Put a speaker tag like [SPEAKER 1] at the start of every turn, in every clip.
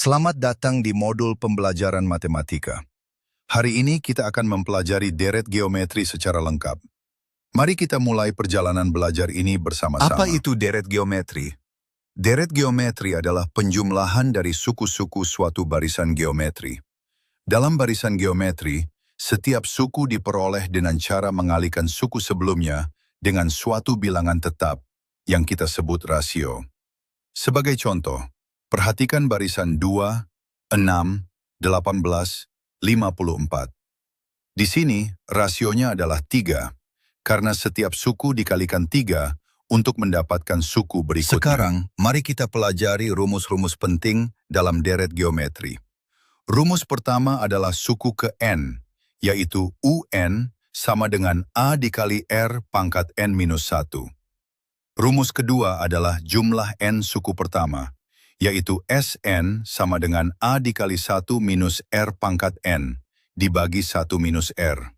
[SPEAKER 1] Selamat datang di modul pembelajaran matematika. Hari ini kita akan mempelajari deret geometri secara lengkap. Mari kita mulai perjalanan belajar ini bersama-sama.
[SPEAKER 2] Apa itu deret geometri?
[SPEAKER 1] Deret geometri adalah penjumlahan dari suku-suku suatu barisan geometri. Dalam barisan geometri, setiap suku diperoleh dengan cara mengalihkan suku sebelumnya dengan suatu bilangan tetap yang kita sebut rasio. Sebagai contoh, perhatikan barisan 2, 6, 18, 54. Di sini, rasionya adalah 3, karena setiap suku dikalikan 3 untuk mendapatkan suku berikutnya. Sekarang, mari kita pelajari rumus-rumus penting dalam deret geometri. Rumus pertama adalah suku ke n, yaitu UN sama dengan A dikali R pangkat n minus 1. Rumus kedua adalah jumlah n suku pertama, yaitu Sn sama dengan A dikali 1 minus R pangkat n, dibagi 1 minus R.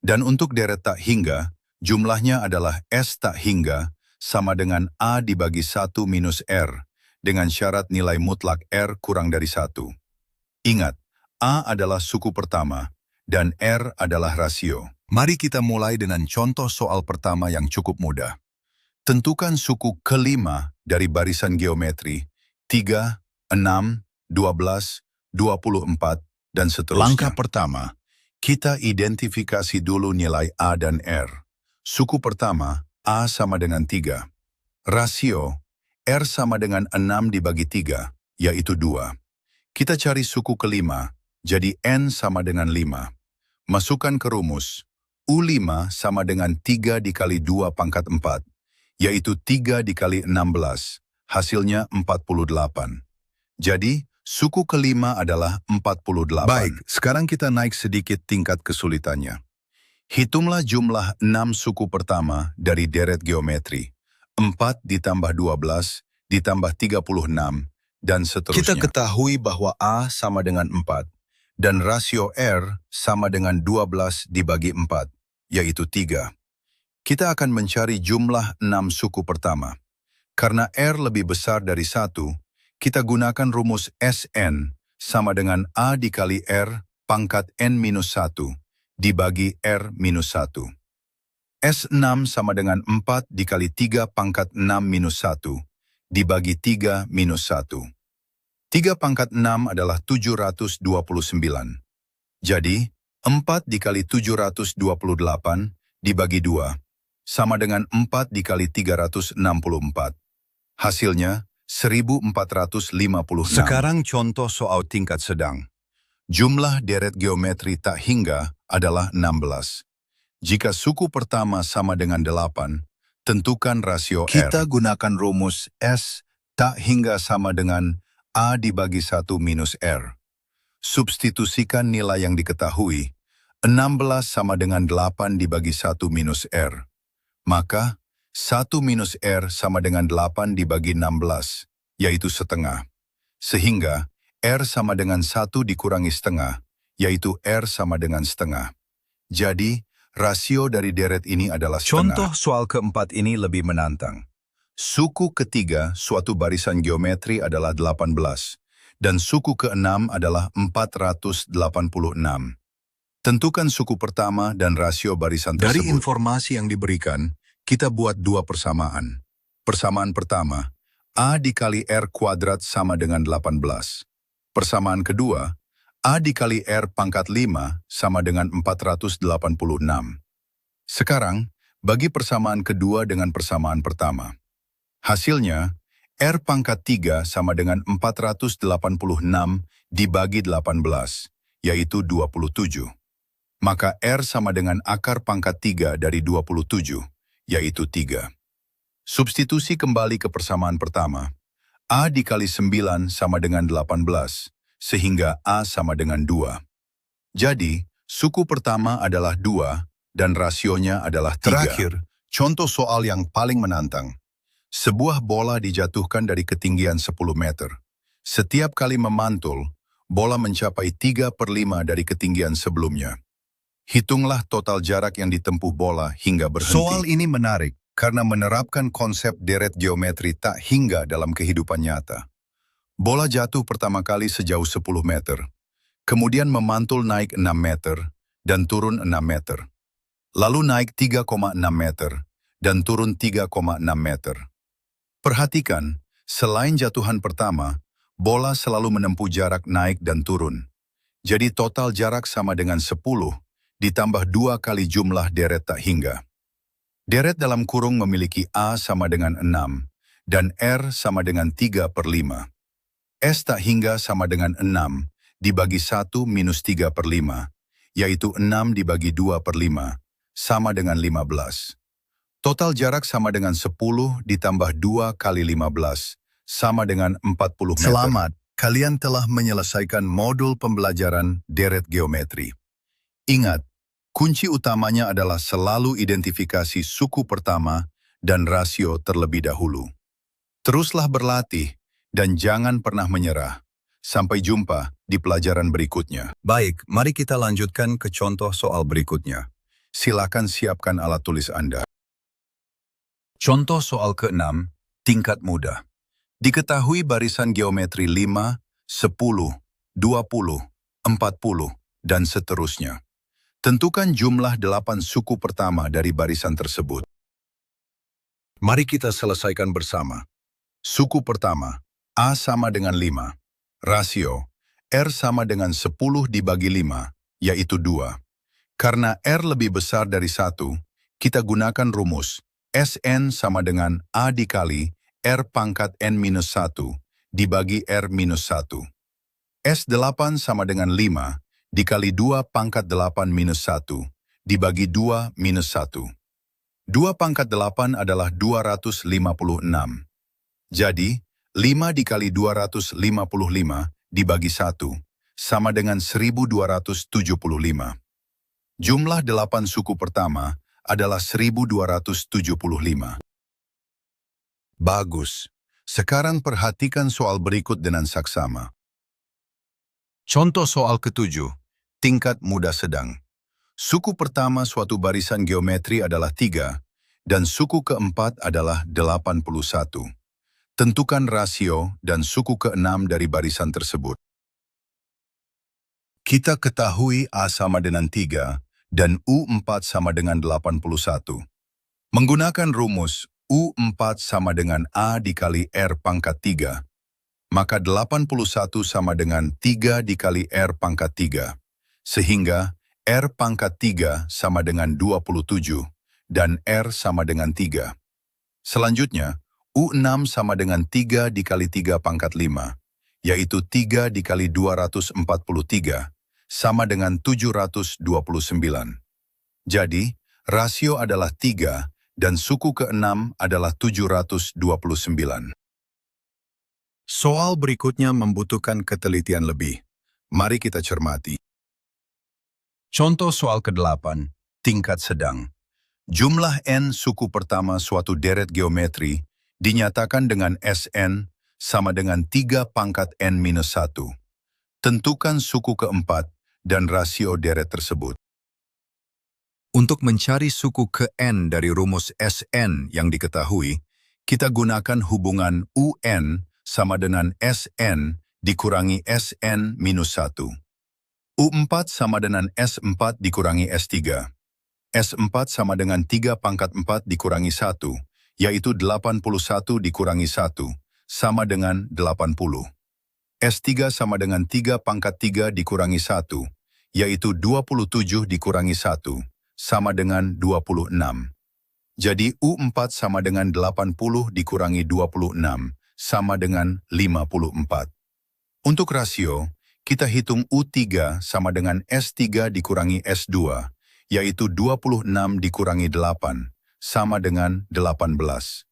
[SPEAKER 1] Dan untuk deret tak hingga, jumlahnya adalah S tak hingga sama dengan A dibagi 1 minus R, dengan syarat nilai mutlak R kurang dari 1. Ingat, A adalah suku pertama, dan R adalah rasio. Mari kita mulai dengan contoh soal pertama yang cukup mudah. Tentukan suku kelima dari barisan geometri 3, 6, 12, 24, dan seterusnya. Langkah pertama, kita identifikasi dulu nilai A dan R. Suku pertama, A sama dengan 3. Rasio, R sama dengan 6 dibagi 3, yaitu 2. Kita cari suku kelima, jadi N sama dengan 5. Masukkan ke rumus, U5 sama dengan 3 dikali 2 pangkat 4. Yaitu 3 dikali 16, hasilnya 48. Jadi, suku kelima adalah 48. Baik, sekarang kita naik sedikit tingkat kesulitannya. Hitunglah jumlah 6 suku pertama dari deret geometri. 4 ditambah 12, ditambah 36, dan seterusnya. Kita ketahui bahwa A sama dengan 4, dan rasio R sama dengan 12 dibagi 4, yaitu 3. Kita akan mencari jumlah 6 suku pertama. Karena R lebih besar dari 1, kita gunakan rumus Sn sama dengan A dikali R pangkat N minus 1 dibagi R minus 1. S6 sama dengan 4 dikali 3 pangkat 6 minus 1 dibagi 3 minus 1. 3 pangkat 6 adalah 729. Jadi, 4 dikali 728 dibagi 2. Sama dengan 4 dikali 364. Hasilnya 1456. Sekarang contoh soal tingkat sedang. Jumlah deret geometri tak hingga adalah 16. Jika suku pertama sama dengan 8, tentukan rasio R. Kita gunakan rumus S tak hingga sama dengan A dibagi 1 minus R. Substitusikan nilai yang diketahui, 16 sama dengan 8 dibagi 1 minus R. Maka, 1 minus R sama dengan 8 dibagi 16, yaitu setengah. Sehingga, R sama dengan 1 dikurangi setengah, yaitu R sama dengan setengah. Jadi, rasio dari deret ini adalah setengah. Contoh soal keempat ini lebih menantang. Suku ketiga suatu barisan geometri adalah 18, dan suku keenam adalah 486. Tentukan suku pertama dan rasio barisan tersebut. Dari informasi yang diberikan, kita buat dua persamaan. Persamaan pertama, A dikali R kuadrat sama dengan 18. Persamaan kedua, A dikali R pangkat 5 sama dengan 486. Sekarang, bagi persamaan kedua dengan persamaan pertama. Hasilnya, R pangkat 3 sama dengan 486 dibagi 18, yaitu 27. Maka R sama dengan akar pangkat 3 dari 27, yaitu 3. Substitusi kembali ke persamaan pertama. A dikali 9 sama dengan 18, sehingga A sama dengan 2. Jadi, suku pertama adalah 2, dan rasionya adalah 3. Terakhir, contoh soal yang paling menantang. Sebuah bola dijatuhkan dari ketinggian 10 meter. Setiap kali memantul, bola mencapai 3/5 dari ketinggian sebelumnya. Hitunglah total jarak yang ditempuh bola hingga berhenti. Soal ini menarik karena menerapkan konsep deret geometri tak hingga dalam kehidupan nyata. Bola jatuh pertama kali sejauh 10 meter, kemudian memantul naik 6 meter dan turun 6 meter. Lalu naik 3,6 meter dan turun 3,6 meter. Perhatikan, selain jatuhan pertama, bola selalu menempuh jarak naik dan turun. Jadi total jarak sama dengan 10, ditambah 2 kali jumlah deret tak hingga. Deret dalam kurung memiliki A sama dengan 6, dan R sama dengan 3/5. S tak hingga sama dengan 6, dibagi 1 minus 3/5, yaitu 6 dibagi 2/5, sama dengan 15. Total jarak sama dengan 10 ditambah 2 kali 15, sama dengan 40 meter. Selamat, kalian telah menyelesaikan modul pembelajaran deret geometri. Ingat, kunci utamanya adalah selalu identifikasi suku pertama dan rasio terlebih dahulu. Teruslah berlatih dan jangan pernah menyerah. Sampai jumpa di pelajaran berikutnya. Baik, mari kita lanjutkan ke contoh soal berikutnya. Silakan siapkan alat tulis Anda. Contoh soal ke-6, tingkat mudah. Diketahui barisan geometri 5, 10, 20, 40, dan seterusnya. Tentukan jumlah 8 suku pertama dari barisan tersebut. Mari kita selesaikan bersama. Suku pertama, A sama dengan 5. Rasio, R sama dengan 10 dibagi 5, yaitu 2. Karena R lebih besar dari 1, kita gunakan rumus Sn sama dengan A dikali R pangkat N-1 dibagi R-1. S8 sama dengan 5 dikali 2 pangkat 8 minus 1 dibagi 2 minus 1. 2 pangkat 8 adalah 256. Jadi, 5 dikali 255 dibagi 1 sama dengan 1275. Jumlah 8 suku pertama adalah 1275. Bagus. Sekarang perhatikan soal berikut dengan saksama. Contoh soal ke-7, tingkat mudah sedang. Suku pertama suatu barisan geometri adalah 3, dan suku keempat adalah 81. Tentukan rasio dan suku ke-6 dari barisan tersebut. Kita ketahui A sama dengan 3, dan U4 sama dengan 81. Menggunakan rumus U4 sama dengan A dikali R pangkat 3, maka 81 sama dengan 3 dikali R pangkat 3, sehingga R pangkat 3 sama dengan 27, dan R sama dengan 3. Selanjutnya, U6 sama dengan 3 dikali 3 pangkat 5, yaitu 3 dikali 243, sama dengan 729. Jadi, rasio adalah 3 dan suku ke-6 adalah 729. Soal berikutnya membutuhkan ketelitian lebih. Mari kita cermati. Contoh soal ke-8, tingkat sedang. Jumlah N suku pertama suatu deret geometri dinyatakan dengan Sn sama dengan 3 pangkat N-1. Tentukan suku keempat dan rasio deret tersebut. Untuk mencari suku ke-N dari rumus Sn yang diketahui, kita gunakan hubungan UN sama dengan Sn dikurangi Sn minus 1. U4 sama dengan S4 dikurangi S3. S4 sama dengan 3 pangkat 4 dikurangi 1, yaitu 81 dikurangi 1, sama dengan 80. S3 sama dengan 3 pangkat 3 dikurangi 1, yaitu 27 dikurangi 1, sama dengan 26. Jadi U4 sama dengan 80 dikurangi 26, sama dengan 54. Untuk rasio, kita hitung U3 sama dengan S3 dikurangi S2, yaitu 26 dikurangi 8, sama dengan 18.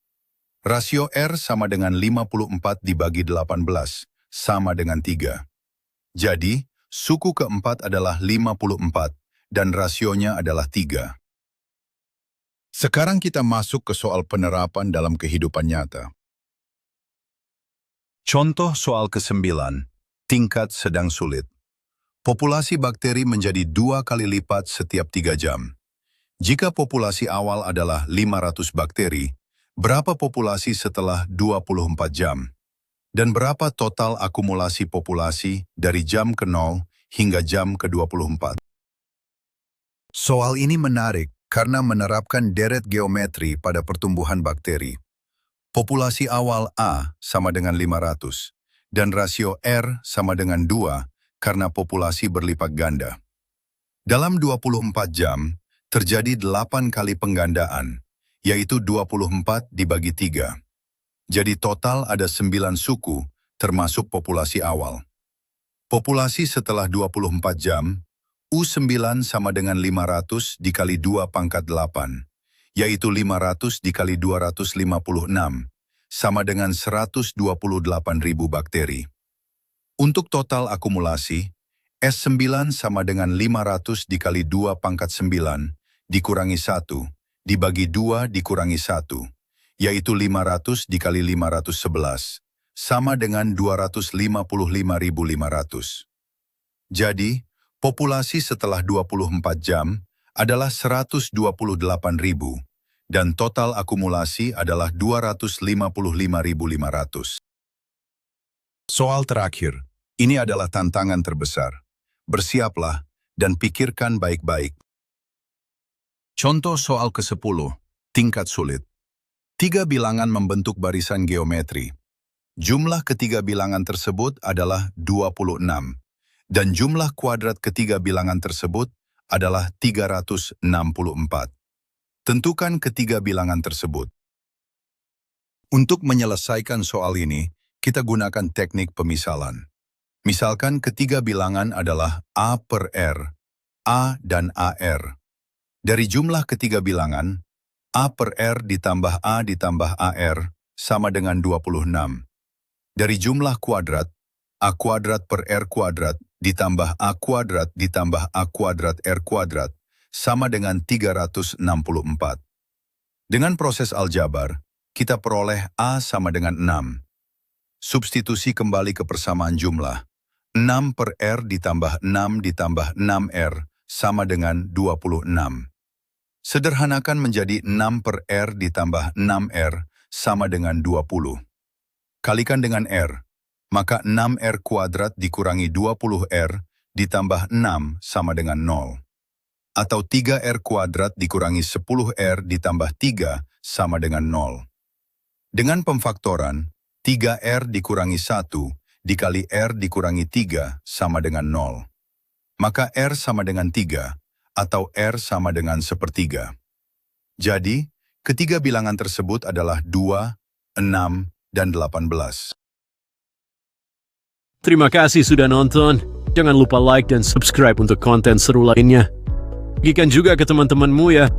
[SPEAKER 1] Rasio R sama dengan 54 dibagi 18, sama dengan 3. Jadi, suku keempat adalah 54 dan rasionya adalah 3. Sekarang kita masuk ke soal penerapan dalam kehidupan nyata. Contoh soal ke-9, tingkat sedang sulit. Populasi bakteri menjadi 2 kali lipat setiap 3 jam. Jika populasi awal adalah 500 bakteri, berapa populasi setelah 24 jam? Dan berapa total akumulasi populasi dari jam ke-0 hingga jam ke-24? Soal ini menarik karena menerapkan deret geometri pada pertumbuhan bakteri. Populasi awal A sama dengan 500 dan rasio R sama dengan 2 karena populasi berlipat ganda. Dalam 24 jam, terjadi 8 kali penggandaan, yaitu 24 dibagi 3. Jadi total ada 9 suku, termasuk populasi awal. Populasi setelah 24 jam, U9 sama dengan 500 dikali 2 pangkat 8, yaitu 500 dikali 256, sama dengan 128.000 bakteri. Untuk total akumulasi, S9 sama dengan 500 dikali 2 pangkat 9 dikurangi 1, dibagi 2 dikurangi 1, yaitu 500 dikali 511, sama dengan 255.500. Jadi, populasi setelah 24 jam adalah 128.000 dan total akumulasi adalah 255.500. Soal terakhir, ini adalah tantangan terbesar. Bersiaplah dan pikirkan baik-baik. Contoh soal ke-10, tingkat sulit. 3 bilangan membentuk barisan geometri. Jumlah ketiga bilangan tersebut adalah 26. Dan jumlah kuadrat ketiga bilangan tersebut adalah 364. Tentukan ketiga bilangan tersebut. Untuk menyelesaikan soal ini, kita gunakan teknik pemisalan. Misalkan ketiga bilangan adalah A per R, A dan AR. Dari jumlah ketiga bilangan, A per R ditambah A ditambah AR sama dengan 26. Dari jumlah kuadrat, A kuadrat per R kuadrat ditambah A kuadrat ditambah A kuadrat R kuadrat sama dengan 364. Dengan proses aljabar, kita peroleh A sama dengan 6. Substitusi kembali ke persamaan jumlah. 6 per R ditambah 6 ditambah 6R sama dengan 26. Sederhanakan menjadi 6 per R ditambah 6R sama dengan 20. Kalikan dengan R. Maka 6R kuadrat dikurangi 20R ditambah 6 sama dengan 0. Atau 3R kuadrat dikurangi 10R ditambah 3 sama dengan 0. Dengan pemfaktoran, 3R dikurangi 1 dikali R dikurangi 3 sama dengan 0. Maka R sama dengan 3 atau R sama dengan 1/3. Jadi, ketiga bilangan tersebut adalah 2, 6, dan 18.
[SPEAKER 2] Terima kasih sudah nonton. Jangan lupa like dan subscribe untuk konten seru lainnya. Bagikan juga ke teman-temanmu ya.